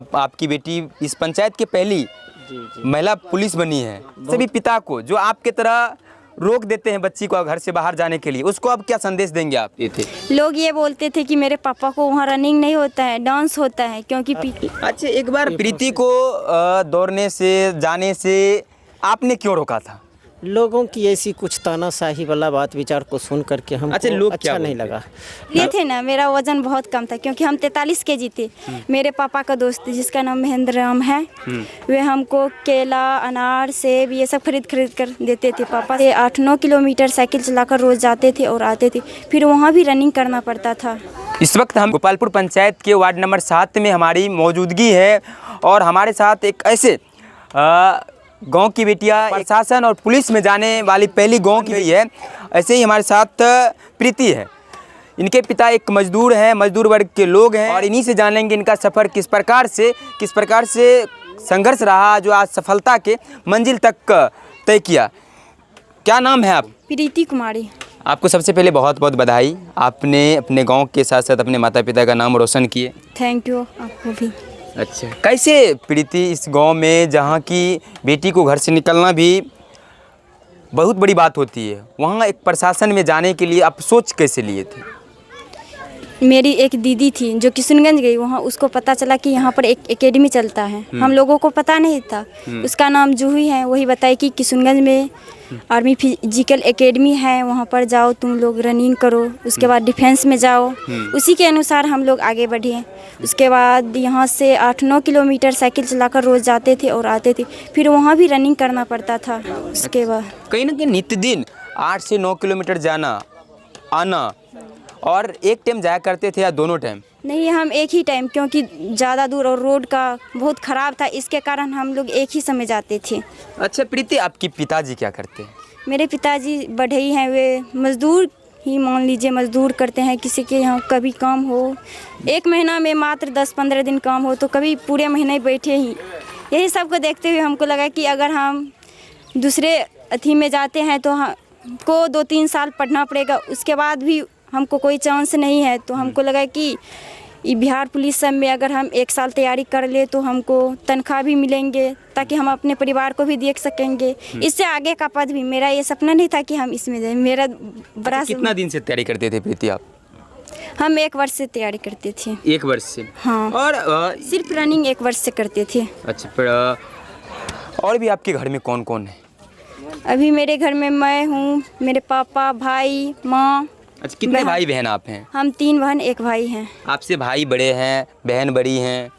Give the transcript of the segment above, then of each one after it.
आपकी बेटी इस पंचायत की पहली महिला पुलिस बनी है। सभी पिता को जो आपके तरह रोक देते हैं बच्ची को घर से बाहर जाने के लिए, उसको अब क्या संदेश देंगे आप? ये थे लोग ये बोलते थे कि मेरे पापा को वहाँ रनिंग नहीं होता है, डांस होता है, क्योंकि अच्छा, एक बार प्रीति को दौड़ने से जाने से आपने क्यों रोका था? लोगों की ऐसी कुछ तानाशाही वाला बात विचार को सुन करके हमको लोग अच्छा नहीं लगा। ये थे ना, मेरा वजन बहुत कम था क्योंकि हम 43 केजी थे। मेरे पापा का दोस्त जिसका नाम महेंद्र राम है, वे हमको केला, अनार, सेब ये सब खरीद कर देते थे। पापा से 8-9 किलोमीटर साइकिल चलाकर रोज जाते थे और आते थे, फिर वहाँ भी रनिंग करना पड़ता था। इस वक्त हम गोपालपुर पंचायत के वार्ड नंबर 7 में हमारी मौजूदगी है और हमारे साथ एक ऐसे गांव की बेटियां प्रशासन और पुलिस में जाने वाली पहली गांव की है। ऐसे ही हमारे साथ प्रीति है। इनके पिता एक मजदूर हैं, मजदूर वर्ग के लोग हैं और इन्हीं से जानेंगे इनका सफ़र किस प्रकार से संघर्ष रहा जो आज सफलता के मंजिल तक तय किया। क्या नाम है आप? प्रीति कुमारी। आपको सबसे पहले बहुत बहुत बधाई। आपने अपने गाँव के साथ साथ अपने माता पिता का नाम रोशन किए। थैंक यू, आपको भी। अच्छा, कैसे प्रीति इस गांव में जहां की बेटी को घर से निकलना भी बहुत बड़ी बात होती है, वहां एक प्रशासन में जाने के लिए आप सोच कैसे लिए थे? मेरी एक दीदी थी जो किशनगंज गई, वहाँ उसको पता चला कि यहाँ पर एक एकेडमी चलता है। हम लोगों को पता नहीं था। उसका नाम जूही है, वही बताई कि किशनगंज में आर्मी फिजिकल एकेडमी है, वहाँ पर जाओ, तुम लोग रनिंग करो, उसके बाद डिफेंस में जाओ। उसी के अनुसार हम लोग आगे बढ़े। उसके बाद यहाँ से 8-9 किलोमीटर साइकिल चलाकर रोज़ जाते थे और आते थे, फिर वहाँ भी रनिंग करना पड़ता था। उसके बाद कहीं ना कहीं नित्य दिन 8 से 9 किलोमीटर जाना आना, और एक टाइम जाया करते थे या दोनों टाइम? नहीं, हम एक ही टाइम, क्योंकि ज़्यादा दूर और रोड का बहुत ख़राब था, इसके कारण हम लोग एक ही समय जाते थे। अच्छा प्रीति, आपके पिताजी क्या करते हैं? मेरे पिताजी बढ़ई हैं, वे मज़दूर ही मान लीजिए, मज़दूर करते हैं। किसी के यहाँ कभी काम हो, एक महीना में मात्र 10-15 दिन काम हो, तो कभी पूरे महीने बैठे ही। यही सब को देखते हुए हमको लगा कि अगर हम दूसरे अथी में जाते हैं तो हमको 2-3 साल पढ़ना पड़ेगा, उसके बाद भी हमको कोई चांस नहीं है। तो हमको लगा कि बिहार पुलिस सब में अगर हम 1 साल तैयारी कर ले तो हमको तनख्वाह भी मिलेंगे, ताकि हम अपने परिवार को भी देख सकेंगे। इससे आगे का पद भी, मेरा ये सपना नहीं था कि हम इसमें जाएं। मेरा बड़ा कितना दिन से तैयारी करते थे प्रीति आप? हम 1 वर्ष से तैयारी करते थे। 1 वर्ष से? हाँ। और सिर्फ रनिंग 1 वर्ष से करते थे। अच्छा, और भी आपके घर में कौन कौन है? अभी मेरे घर में मैं हूँ, मेरे पापा, भाई, माँ। अच्छा, कितने भाई बहन आप हैं? हम 3 बहन 1 भाई हैं। आपसे भाई बड़े हैं, बहन बड़ी हैं?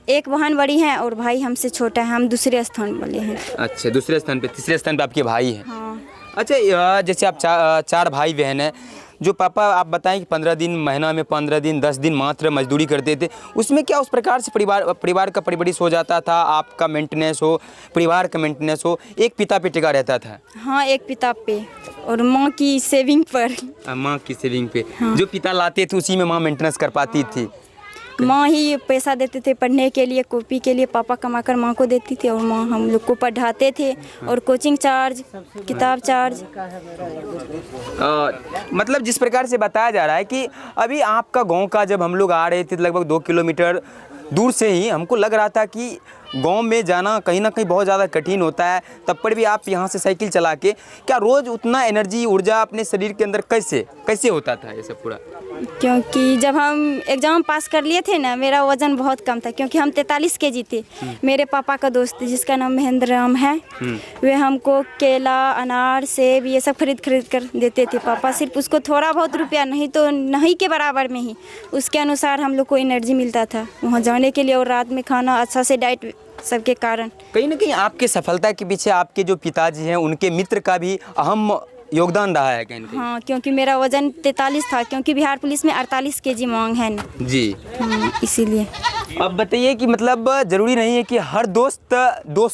एक बहन बड़ी है और भाई हमसे छोटा है, हम दूसरे स्थान वाले हैं। अच्छा, दूसरे स्थान पे, तीसरे स्थान पे आपके भाई हैं? हाँ। अच्छा, जैसे आप 4 भाई बहन हैं, जो पापा आप बताएं कि 15 दिन महीना में 15 दिन 10 दिन मात्र मजदूरी करते थे, उसमें क्या उस प्रकार से परिवार का परवरिश हो जाता था, आपका मेंटेनेंस हो, परिवार का मेंटेनेंस हो, एक पिता पे टिका रहता था? हाँ, एक पिता पे और माँ की सेविंग पर। माँ की सेविंग पे? हाँ। जो पिता लाते थे उसी में माँ मेंटेनेंस कर पाती थी? माँ ही पैसा देते थे पढ़ने के लिए, कॉपी के लिए पापा कमाकर माँ को देती थी और माँ हम लोग को पढ़ाते थे, और कोचिंग चार्ज, किताब चार्ज। मतलब जिस प्रकार से बताया जा रहा है कि अभी आपका गांव का जब हम लोग आ रहे थे तो लगभग 2 किलोमीटर दूर से ही हमको लग रहा था कि गांव में जाना कहीं ना कहीं बहुत ज़्यादा कठिन होता है, तब पर भी आप यहाँ से साइकिल चला के, क्या रोज़ उतना एनर्जी ऊर्जा अपने शरीर के अंदर कैसे होता था ये सब पूरा? क्योंकि जब हम एग्ज़ाम पास कर लिए थे ना, मेरा वज़न बहुत कम था क्योंकि हम 43 केजी थे। मेरे पापा का दोस्त जिसका नाम महेंद्र राम है, वे हमको केला, अनार, सेब ये सब खरीद कर देते थे। पापा सिर्फ उसको थोड़ा बहुत रुपया, नहीं तो नहीं के बराबर में ही, उसके अनुसार हम लोग को एनर्जी मिलता था वहाँ जाने के लिए, और रात में खाना अच्छा से, डाइट सबके कारण। कहीं ना कहीं आपके सफलता के पीछे आपके जो पिताजी हैं उनके मित्र का भी अहम योगदान रहा है कहीं ना कहीं? हाँ, क्योंकि मेरा वजन 43 था, क्योंकि बिहार पुलिस में 48 केजी मांग है ना जी। इसीलिए। अब बताइए कि मतलब ज़रूरी नहीं है कि हर दोस्त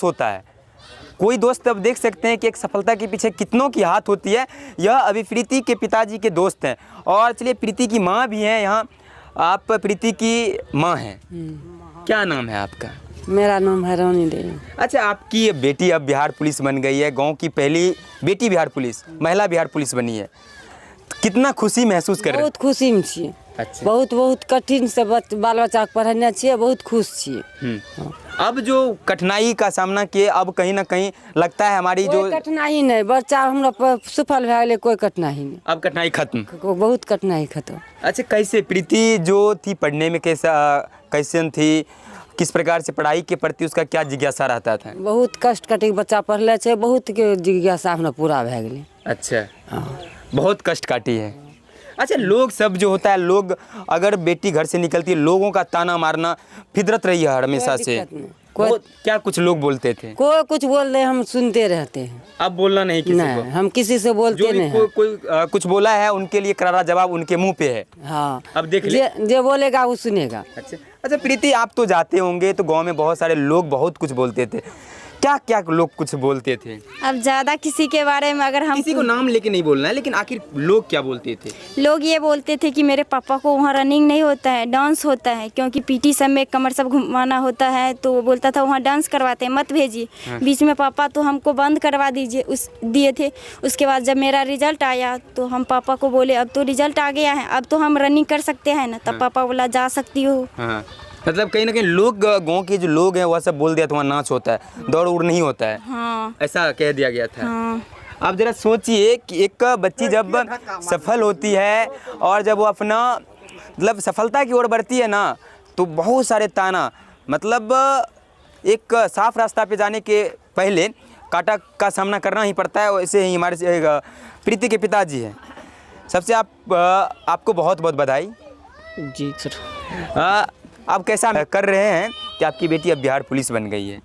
होता है, कोई दोस्त अब देख सकते हैं कि एक सफलता के पीछे कितनों की हाथ होती है। यह अभी प्रीति के पिताजी के दोस्त हैं, और चलिए प्रीति की माँ भी हैं यहाँ। आप प्रीति की माँ हैं, क्या नाम है आपका? मेरा नाम है रानी देवी। अच्छा, आपकी बेटी अब बिहार पुलिस बन गई है, गांव की पहली बेटी बिहार पुलिस, महिला बिहार पुलिस बनी है, कितना खुशी महसूस कर रहे बहुत खुशी में छिए। अच्छा। बहुत बहुत कठिन से बाल बच्चा के पढ़ाने छिए, बहुत खुश छिए। हैं? अब जो कठिनाई का सामना किए, अब कहीं ना कहीं लगता है हमारी जो कोई कठिनाई नहीं, बच्चा हमरा पर सफल भए गेलै, कोई कठिनाई नहीं, अब कठिनाई खत्म। बहुत कठिनाई खत्म। अच्छा, कैसे प्रीति जो थी पढ़ने में कैसे थी, किस प्रकार से पढ़ाई के प्रति उसका क्या जिज्ञासा रहता था? बहुत कष्ट कटे बच्चा पढ़ले छै, बहुत के जिज्ञासा हमरा पूरा भए गेलै। अच्छा, बहुत कष्ट काटी है। अच्छा, लोग सब जो होता है, लोग अगर बेटी घर से निकलती है, लोगों का ताना मारना फितरत रही है हमेशा से। दिक्कत नहीं। क्या कुछ लोग बोलते थे? कोई कुछ बोल रहे हम सुनते रहते हैं। अब बोलना नहीं किसी नहीं, को? हम किसी से बोलते जो भी नहीं हैं। कोई कुछ बोला है उनके लिए करारा जवाब उनके मुंह पे है। हाँ, अब देख ले। जे बोलेगा वो सुनेगा। अच्छा अच्छा, प्रीति आप तो जाते होंगे तो गांव में बहुत सारे लोग बहुत कुछ बोलते थे, क्या क्या लोग कुछ बोलते थे? अब ज़्यादा किसी के बारे में अगर हम किसी को नाम लेके नहीं बोलना है, लेकिन आखिर लोग क्या बोलते थे? लोग ये बोलते थे कि मेरे पापा को वहाँ रनिंग नहीं होता है, डांस होता है, क्योंकि पीटी सब में कमर सब घुमाना होता है, तो वो बोलता था वहाँ डांस करवाते हैं, मत भेजिए। बीच में पापा तो हमको बंद करवा दिए थे। उसके बाद जब मेरा रिजल्ट आया तो हम पापा को बोले अब तो रिजल्ट आ गया है, अब तो हम रनिंग कर सकते हैं ना। तब पापा बोला जा सकती हो। हाँ, मतलब कहीं ना कहीं लोग, गांव के जो लोग हैं वह सब बोल दिया था वहाँ नाच होता है, दौड़ उड़ नहीं होता है। हाँ ऐसा कह दिया गया था। हाँ। आप जरा सोचिए कि एक बच्ची जब सफल होती है और जब वो अपना मतलब सफलता की ओर बढ़ती है ना, तो बहुत सारे ताना, मतलब एक साफ रास्ता पे जाने के पहले कांटा का सामना करना ही पड़ता है। वैसे ही हमारे प्रीति के पिताजी हैं। सबसे आपको बहुत बहुत बधाई जी सर। आप कैसा कर रहे हैं कि आपकी बेटी अब बिहार पुलिस बन गई है?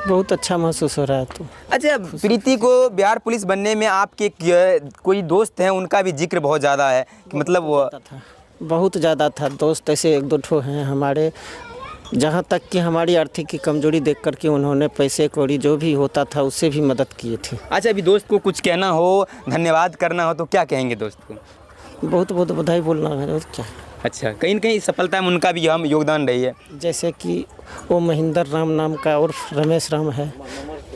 बहुत अच्छा महसूस हो रहा है। तो अच्छा, प्रीति को बिहार पुलिस बनने में आपके कोई दोस्त हैं, उनका भी जिक्र बहुत ज़्यादा है कि मतलब वो था, बहुत ज़्यादा था। दोस्त ऐसे एक दो ठो हैं हमारे, जहाँ तक कि हमारी आर्थिक की कमजोरी देख करके उन्होंने पैसे कौड़ी जो भी होता था उससे भी मदद किए थे। अच्छा, अभी दोस्त को कुछ कहना हो, धन्यवाद करना हो तो क्या कहेंगे दोस्त को? बहुत बहुत बधाई बोलना है और क्या। अच्छा, कहीं न कहीं सफलता में उनका भी हम योगदान रही है। जैसे कि वो महेंद्र राम नाम का और रमेश राम है,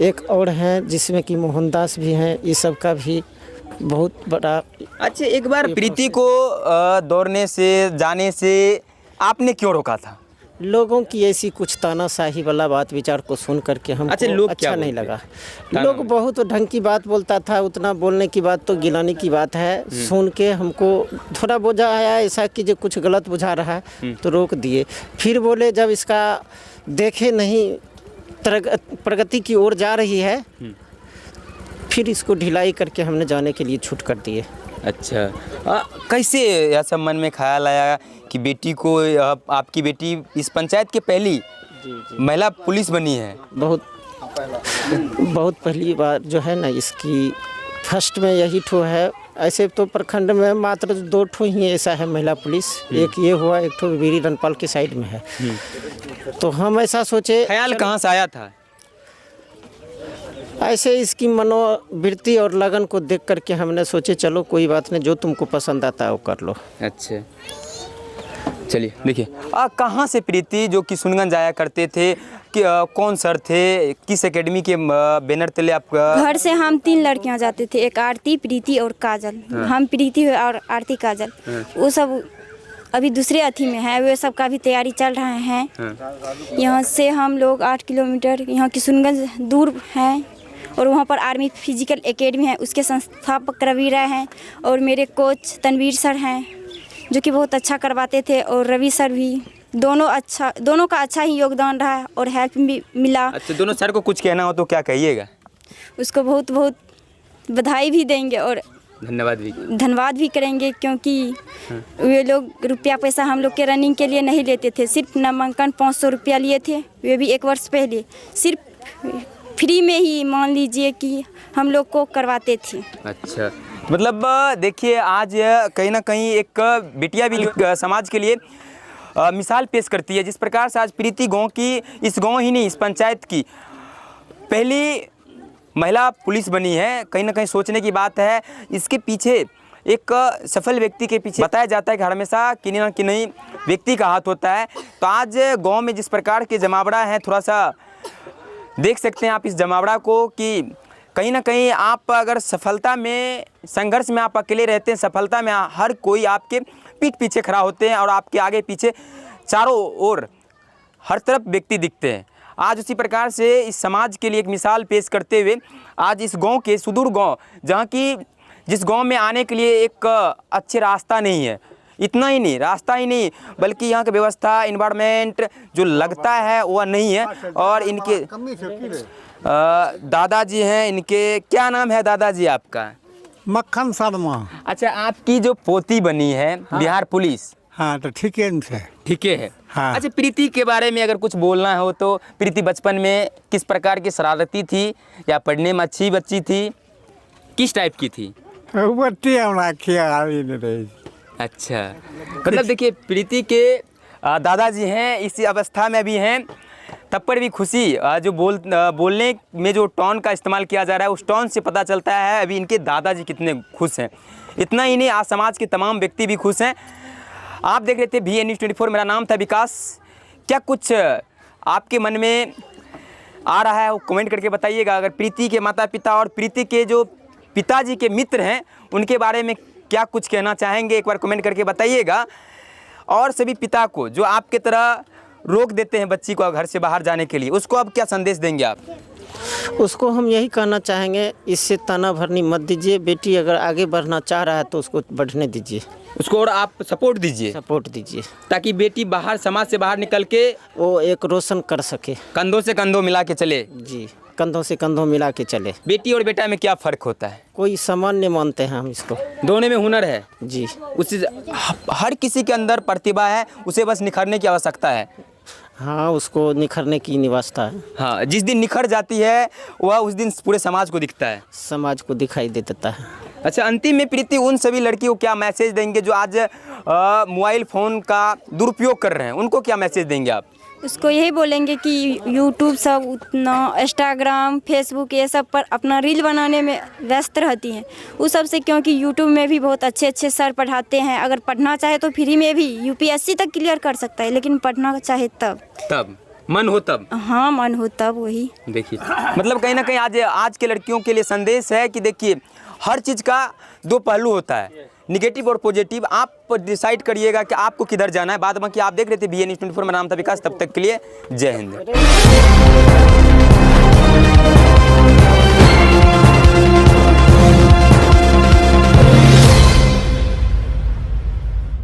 एक और हैं जिसमें कि मोहनदास भी हैं, ये सब का भी बहुत बड़ा। अच्छा, एक बार प्रीति को दौड़ने से, जाने से आपने क्यों रोका था? लोगों की ऐसी कुछ तानाशाही वाला बात विचार को सुन करके हमको अच्छा, लोग क्या अच्छा नहीं बोलते? लगा। लोग बहुत ढंग की बात बोलता था, उतना बोलने की बात तो गिलाने की बात है। सुन के हमको थोड़ा बोझा आया ऐसा कि जो कुछ गलत बुझा रहा है तो रोक दिए। फिर बोले जब इसका देखे नहीं प्रगति की ओर जा रही है, फिर इसको ढिलाई करके हमने जाने के लिए छूट कर दिए। अच्छा, कैसे ऐसा मन में ख्याल आया कि बेटी को, आपकी बेटी इस पंचायत के पहली महिला पुलिस बनी है? बहुत पहली बार जो है ना, इसकी फर्स्ट में यही ठो है। ऐसे तो प्रखंड में मात्र 2 ठो ही ऐसा है महिला पुलिस, एक ये हुआ, एक ठो वीरी रनपाल के साइड में है। तो हम ऐसा सोचे, ख्याल कहाँ से आया था? ऐसे इसकी मनोवृत्ति और लगन को देख करके हमने सोचे चलो कोई बात नहीं, जो तुमको पसंद आता है वो कर लो। अच्छा, चलिए देखिए, कहाँ से प्रीति जो किशुनगंज जाया करते थे, कि कौन सर थे, किस एकेडमी के बैनर तले आपका? घर से हम 3 लड़कियां जाते थे, एक आरती, प्रीति और काजल। हम प्रीति और आरती काजल, वो सब अभी दूसरे अथी में है, वे सब का भी तैयारी चल रहा है। यहाँ से हम लोग 8 किलोमीटर यहाँ किशुनगंज दूर हैं, और वहाँ पर आर्मी फिजिकल एकेडमी है, उसके संस्थापक रवि राय हैं, और मेरे कोच तनवीर सर हैं जो कि बहुत अच्छा करवाते थे, और रवि सर भी। दोनों का अच्छा ही योगदान रहा और हेल्प भी मिला। अच्छा, दोनों सर को कुछ कहना हो तो क्या कहिएगा? उसको बहुत बहुत बधाई भी देंगे और धन्यवाद भी करेंगे, क्योंकि वे लोग रुपया पैसा हम लोग के रनिंग के लिए नहीं लेते थे। सिर्फ नामांकन 500 रुपया लिए थे, वे भी 1 वर्ष पहले, सिर्फ फ्री में ही मान लीजिए कि हम लोग को करवाते थे। अच्छा, मतलब देखिए, आज कहीं ना कहीं एक बिटिया भी समाज के लिए मिसाल पेश करती है। जिस प्रकार से आज प्रीति गांव की, इस गांव ही नहीं, इस पंचायत की पहली महिला पुलिस बनी है, कहीं ना कहीं सोचने की बात है। इसके पीछे एक सफल व्यक्ति के पीछे बताया जाता है कि हमेशा किन्हीं ना किन्हीं व्यक्ति का हाथ होता है। तो आज गांव में जिस प्रकार के जमावड़ा हैं, थोड़ा सा देख सकते हैं आप इस जमावड़ा को, कि कहीं ना कहीं आप अगर सफलता में, संघर्ष में आप अकेले रहते हैं, सफलता में हर कोई आपके पीठ पीछे खड़ा होते हैं और आपके आगे पीछे चारों ओर हर तरफ व्यक्ति दिखते हैं। आज उसी प्रकार से इस समाज के लिए एक मिसाल पेश करते हुए आज इस गांव के सुदूर गांव, जहां की जिस गांव में आने के लिए एक अच्छे रास्ता नहीं है, इतना ही नहीं, रास्ता ही नहीं बल्कि यहाँ की व्यवस्था, इन्वायरमेंट जो लगता है वह नहीं है। और इनके दादाजी हैं, इनके क्या नाम है दादाजी आपका? मक्खन शर्मा। अच्छा, आपकी जो पोती बनी है बिहार पुलिस, हाँ तो ठीक है इनसे। ठीक है। हाँ। अच्छा, प्रीति के बारे में अगर कुछ बोलना हो तो प्रीति बचपन में किस प्रकार की शरारती थी या पढ़ने में अच्छी बच्ची थी, किस टाइप की थी? बच्ची हमरा ख्याल ही नहीं रही। अच्छा, मतलब देखिए प्रीति के दादाजी हैं, इसी अवस्था में भी हैं, तब पर भी खुशी जो बोलने में जो टोन का इस्तेमाल किया जा रहा है उस टोन से पता चलता है अभी इनके दादाजी कितने खुश हैं। इतना ही नहीं, आज समाज के तमाम व्यक्ति भी खुश हैं। आप देख रहे थे VN News 24, मेरा नाम था विकास। क्या कुछ आपके मन में आ रहा है वो कमेंट करके बताइएगा। अगर प्रीति के माता पिता और प्रीति के जो पिताजी के मित्र हैं उनके बारे में क्या कुछ कहना चाहेंगे, एक बार कमेंट करके बताइएगा। और सभी पिता को जो आपके तरह रोक देते हैं बच्ची को घर से बाहर जाने के लिए, उसको अब क्या संदेश देंगे आप? उसको हम यही कहना चाहेंगे, इससे ताना भरनी मत दीजिए। बेटी अगर आगे बढ़ना चाह रहा है तो उसको बढ़ने दीजिए, उसको और आप सपोर्ट दीजिए, सपोर्ट दीजिए, ताकि बेटी बाहर, समाज से बाहर निकल के वो एक रोशन कर सके। कंधों से कंधों मिला के चले। जी, कंधों से कंधों मिला के चले। बेटी और बेटा में क्या फ़र्क होता है? कोई सामान्य मानते हैं हम इसको। दोनों में हुनर है जी, उसी हर किसी के अंदर प्रतिभा है, उसे बस निखरने की आवश्यकता है। हाँ, उसको निखरने की निवासता है। हाँ, जिस दिन निखर जाती है वह उस दिन पूरे समाज को दिखता है, समाज को दिखाई दे देता है। अच्छा, अंतिम में प्रीति उन सभी लड़कियों को क्या मैसेज देंगे जो आज मोबाइल फ़ोन का दुरुपयोग कर रहे हैं, उनको क्या मैसेज देंगे आप? उसको यही बोलेंगे कि यूट्यूब सब उतना, इंस्टाग्राम, फेसबुक ये सब पर अपना रील बनाने में व्यस्त रहती हैं। उस सब से, क्योंकि यूट्यूब में भी बहुत अच्छे अच्छे सर पढ़ाते हैं। अगर पढ़ना चाहे तो फ्री में भी UPSC तक क्लियर कर सकता है, लेकिन पढ़ना चाहे तब मन हो तब। हाँ, मन हो तब। वही देखिए, मतलब कहीं ना कहीं आज के लड़कियों के लिए संदेश है कि देखिए हर चीज़ का दो पहलू होता है, निगेटिव और पॉजिटिव। आप डिसाइड करिएगा कि आपको किधर जाना है। बाद बाकी आप देख रहे थे VN News 24, मेरा नाम था विकास। तब तक के लिए जय हिंद।